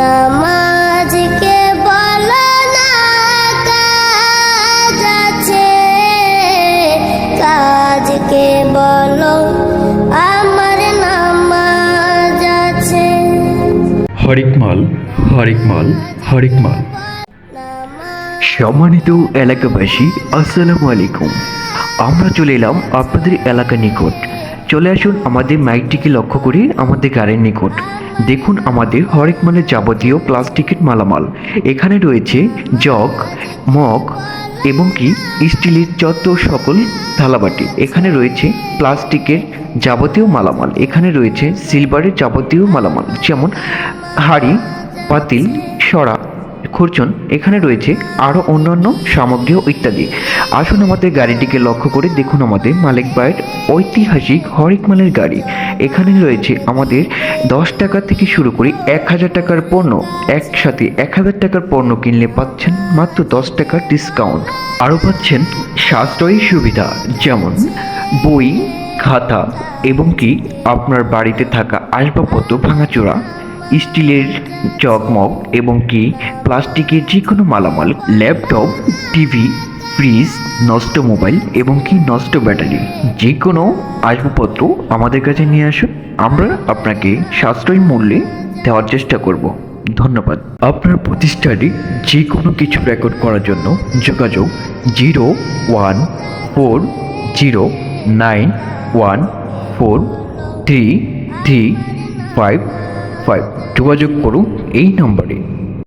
নামাজকে বলো না কাজ আছে, কাজকে বলো আমার নামাজ আছে। হরেকমাল হরেকমাল হরেকমাল। সম্মানিত এলাকাবাসী, আসসালামু আলাইকুম। আমরা চলে এলাম আপনাদের এলাকার নিকট। চলে আসুন আমাদের মাইকটিকে লক্ষ্য করে আমাদের গাড়ির নিকট। দেখুন আমাদের হরেকমালের যাবতীয় প্লাস্টিকের মালামাল। এখানে রয়েছে জগ, মগ এবং কি স্টিলের যত সকল থালাবাটি। এখানে রয়েছে প্লাস্টিকের যাবতীয় মালামাল। এখানে রয়েছে সিলভারের যাবতীয় মালামাল, যেমন হাঁড়ি, পাতিল, সরা, খুরচন। এখানে রয়েছে আরও অন্যান্য সামগ্রী ইত্যাদি। আসুন আমাদের গাড়িটিকে লক্ষ্য করে দেখুন আমাদের মালিক ভাইয়ের ঐতিহাসিক হরেকমালের গাড়ি। এখানে রয়েছে আমাদের 10 টাকা থেকে শুরু করে 1000 টাকার পণ্য। একসাথে 1000 টাকার পণ্য কিনলে পাচ্ছেন মাত্র 10 টাকার ডিসকাউন্ট। আরও পাচ্ছেন সাশ্রয়ী সুবিধা, যেমন বই, খাতা এবং কি আপনার বাড়িতে থাকা আসবাবপত্র ভাঙাচোরা, স্টিলের জগমগ এবং কি প্লাস্টিকের যে কোনো মালামাল, ল্যাপটপ, টিভি, ফ্রিজ, নষ্ট মোবাইল এবং কি নষ্ট ব্যাটারি, যে কোনো আসবাবপত্র আমাদের কাছে নিয়ে আসুন। আমরা আপনাকে সাশ্রয়ী মূল্যে দেওয়ার চেষ্টা করব। ধন্যবাদ। আপনার প্রতিষ্ঠানে যে কোনো কিছু রেকর্ড করার জন্য যোগাযোগ 01409143355। যোগাযোগ করুন এই নম্বরে।